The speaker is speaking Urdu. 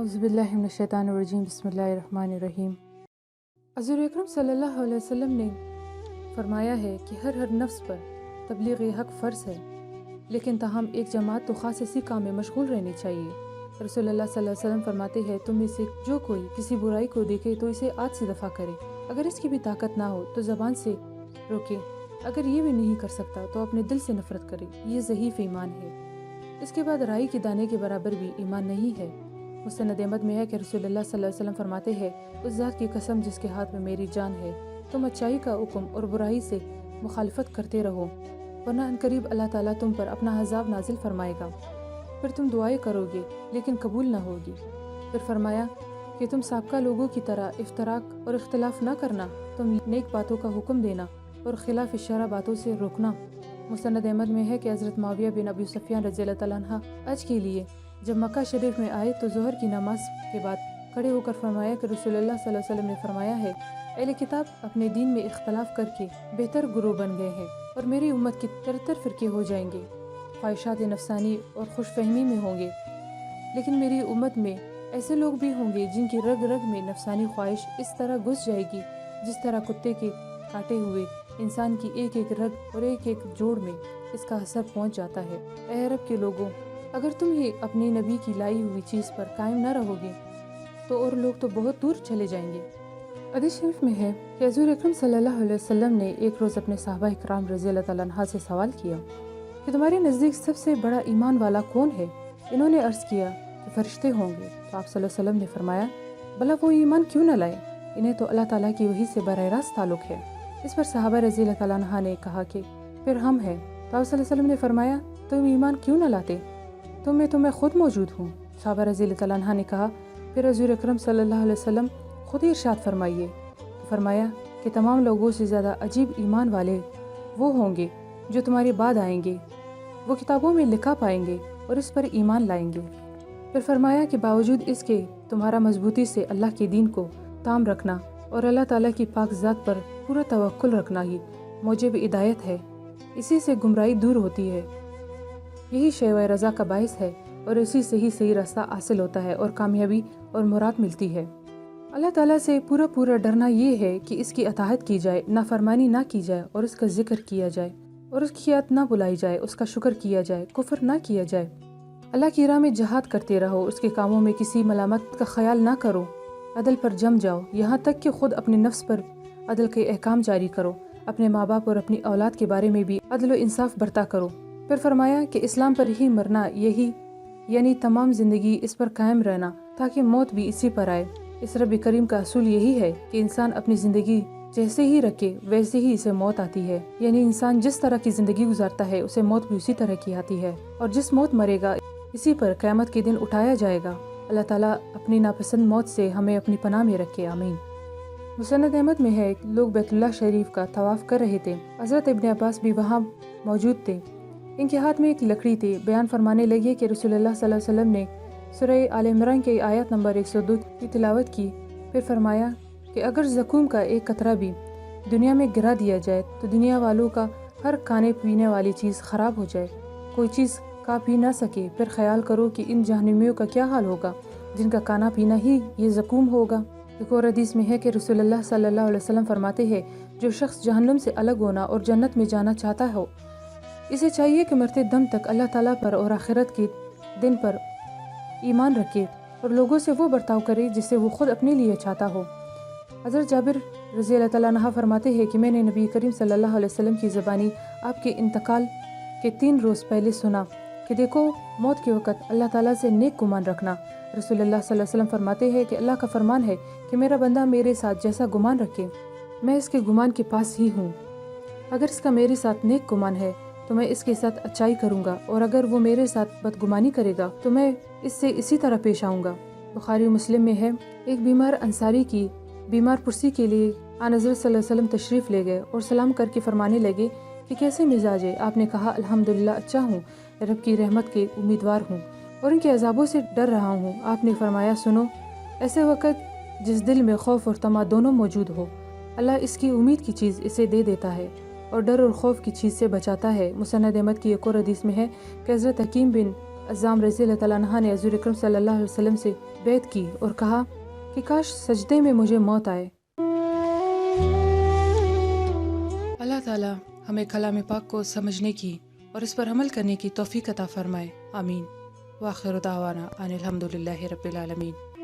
اعوذ باللہ من الشیطان الرجیم بسم اللہ الرحمن الرحیم۔ حضور اکرم صلی اللہ علیہ وسلم نے فرمایا ہے کہ ہر نفس پر تبلیغ حق فرض ہے، لیکن تاہم ایک جماعت تو خاص اسی کام میں مشغول رہنی چاہیے۔ رسول اللہ صلی اللہ علیہ وسلم فرماتے ہیں تم میں سے جو کوئی کسی برائی کو دیکھے تو اسے 8 سے دفع کرے، اگر اس کی بھی طاقت نہ ہو تو زبان سے روکے، اگر یہ بھی نہیں کر سکتا تو اپنے دل سے نفرت کرے، یہ ضعیف ایمان ہے۔ اس کے بعد رائی کے دانے کے برابر بھی ایمان نہیں ہے۔ مستند احمد میں ہے کہ رسول اللہ صلی اللہ علیہ وسلم فرماتے ہیں اس ذات کی قسم جس کے ہاتھ میں میری جان ہے، تم اچائی کا حکم اور برائی سے مخالفت کرتے رہو، ورنہ عنقریب اللہ تعالیٰ تم پر اپنا عذاب نازل فرمائے گا، پھر تم دعائیں کرو گے لیکن قبول نہ ہوگی۔ پھر فرمایا کہ تم سابقہ لوگوں کی طرح افتراق اور اختلاف نہ کرنا، تم نیک باتوں کا حکم دینا اور خلاف شرع باتوں سے روکنا۔ مستند احمد میں ہے کہ حضرت معاویہ بن ابی سفیان رضی اللہ تعالیٰ عنہ حج کے لیے جب مکہ شریف میں آئے تو ظہر کی نماز کے بعد کھڑے ہو کر فرمایا کہ رسول اللہ صلی اللہ علیہ وسلم نے فرمایا ہے اہل کتاب اپنے دین میں اختلاف کر کے بہتر گروہ بن گئے ہیں اور میری امت کے 73 فرقے ہو جائیں گے، خواہشات نفسانی اور خوش فہمی میں ہوں گے، لیکن میری امت میں ایسے لوگ بھی ہوں گے جن کی رگ رگ میں نفسانی خواہش اس طرح گھس جائے گی جس طرح کتے کے کاٹے ہوئے انسان کی ایک ایک رگ اور ایک ایک جوڑ میں اس کا اثر پہنچ جاتا ہے۔ اے عرب کے لوگوں، اگر تم ہی اپنی نبی کی لائی ہوئی چیز پر قائم نہ رہو گے تو اور لوگ تو بہت دور چلے جائیں گے۔ حدیث شریف میں ہے کہ حضور اکرم صلی اللہ علیہ وسلم نے ایک روز اپنے صحابہ اکرام رضی اللہ تعالیٰ عنہ سے سوال کیا کہ تمہارے نزدیک سب سے بڑا ایمان والا کون ہے؟ انہوں نے عرض کیا کہ فرشتے ہوں گے۔ تو آپ صلی اللہ علیہ وسلم نے فرمایا بھلا وہ ایمان کیوں نہ لائے؟ انہیں تو اللہ تعالیٰ کی وحی سے براہ راست تعلق ہے۔ اس پر صحابہ رضی اللہ تعالیٰ عنہ نے کہا کہ پھر ہم ہیں۔ تو آپ صلی اللہ علیہ وسلم نے فرمایا تم ایمان کیوں نہ لاتے؟ تو میں خود موجود ہوں۔ صحابہ رضی اللہ تعالیٰ عنہ نے کہا پھر حضور اکرم صلی اللہ علیہ وسلم خود ہی ارشاد فرمائیے۔ فرمایا کہ تمام لوگوں سے زیادہ عجیب ایمان والے وہ ہوں گے جو تمہارے بعد آئیں گے، وہ کتابوں میں لکھا پائیں گے اور اس پر ایمان لائیں گے۔ پھر فرمایا کہ باوجود اس کے تمہارا مضبوطی سے اللہ کے دین کو تام رکھنا اور اللہ تعالیٰ کی پاک ذات پر پورا توکل رکھنا ہی موجب ہدایت ہے، اسی سے گمراہی دور ہوتی ہے، یہی شیوہ رضا کا باعث ہے اور اسی سے ہی صحیح راستہ حاصل ہوتا ہے اور کامیابی اور مراد ملتی ہے۔ اللہ تعالیٰ سے پورا ڈرنا یہ ہے کہ اس کی اطاعت کی جائے، نافرمانی نہ کی جائے اور اس کا ذکر کیا جائے اور اس کی یاد نہ بلائی جائے، اس کا شکر کیا جائے، کفر نہ کیا جائے۔ اللہ کی راہ میں جہاد کرتے رہو، اس کے کاموں میں کسی ملامت کا خیال نہ کرو، عدل پر جم جاؤ، یہاں تک کہ خود اپنے نفس پر عدل کے احکام جاری کرو، اپنے ماں باپ اور اپنی اولاد کے بارے میں بھی عدل و انصاف برتا کرو۔ پھر فرمایا کہ اسلام پر ہی مرنا، یہی یعنی تمام زندگی اس پر قائم رہنا تاکہ موت بھی اسی پر آئے۔ اس رب کریم کا اصول یہی ہے کہ انسان اپنی زندگی جیسے ہی رکھے ویسے ہی اسے موت آتی ہے، یعنی انسان جس طرح کی زندگی گزارتا ہے اسے موت بھی اسی طرح کی آتی ہے، اور جس موت مرے گا اسی پر قیامت کے دن اٹھایا جائے گا۔ اللہ تعالیٰ اپنی ناپسند موت سے ہمیں اپنی پناہ میں رکھے، آمین۔ مسند احمد میں ہے لوگ بیت اللہ شریف کا طواف کر رہے تھے، حضرت ابن عباس بھی وہاں موجود تھے، ان کے ہاتھ میں ایک لکڑی تھی، بیان فرمانے لگے کہ رسول اللہ صلی اللہ علیہ وسلم نے سورہ آل عمران کی آیت نمبر 102 کی تلاوت کی، پھر فرمایا کہ اگر زکوم کا ایک قطرہ بھی دنیا میں گرا دیا جائے تو دنیا والوں کا ہر کھانے پینے والی چیز خراب ہو جائے، کوئی چیز کھا پی نہ سکے، پھر خیال کرو کہ ان جہنمیوں کا کیا حال ہوگا جن کا کھانا پینا ہی یہ زکوم ہوگا۔ ایک اور حدیث میں ہے کہ رسول اللہ صلی اللہ علیہ وسلم فرماتے ہیں جو شخص جہنم سے الگ ہونا اور جنت میں جانا چاہتا ہو، اسے چاہیے کہ مرتے دم تک اللہ تعالیٰ پر اور آخرت کے دن پر ایمان رکھے اور لوگوں سے وہ برتاؤ کرے جسے وہ خود اپنے لیے چاہتا ہو۔ حضرت جابر رضی اللہ تعالیٰ عنہ فرماتے ہیں کہ میں نے نبی کریم صلی اللہ علیہ وسلم کی زبانی آپ کے انتقال کے 3 روز پہلے سنا کہ دیکھو موت کے وقت اللہ تعالیٰ سے نیک گمان رکھنا۔ رسول اللہ صلی اللہ علیہ وسلم فرماتے ہیں کہ اللہ کا فرمان ہے کہ میرا بندہ میرے ساتھ جیسا گمان رکھے میں اس کے گمان کے پاس ہی ہوں، اگر اس کا میرے ساتھ نیک گمان ہے تو میں اس کے ساتھ اچائی کروں گا، اور اگر وہ میرے ساتھ بدگمانی کرے گا تو میں اس سے اسی طرح پیش آؤں گا۔ بخاری و مسلم میں ہے ایک بیمار انصاری کی بیمار پرسی کے لیے آن حضرت صلی اللہ علیہ وسلم تشریف لے گئے اور سلام کر کے فرمانے لگے کہ کیسے مزاج ہے؟ آپ نے کہا الحمدللہ اچھا ہوں، رب کی رحمت کے امیدوار ہوں اور ان کے عذابوں سے ڈر رہا ہوں۔ آپ نے فرمایا سنو، ایسے وقت جس دل میں خوف اور طمع دونوں موجود ہو، اللہ اس کی امید کی چیز اسے دے دیتا ہے اور ڈر اور خوف کی چیز سے بچاتا ہے۔ مسند احمد کی ایک اور حدیث میں ہے کہ حضرت حکیم بن عزام رضی اللہ تعالیٰ عنہ نے حضور اکرم صلی اللہ علیہ وسلم سے بیعت کی اور کہا کہ کاش سجدے میں مجھے موت آئے۔ اللہ تعالیٰ ہمیں کلام پاک کو سمجھنے کی اور اس پر عمل کرنے کی توفیق عطا فرمائے، آمین۔ وآخر دعوانا ان الحمد للہ رب العالمین۔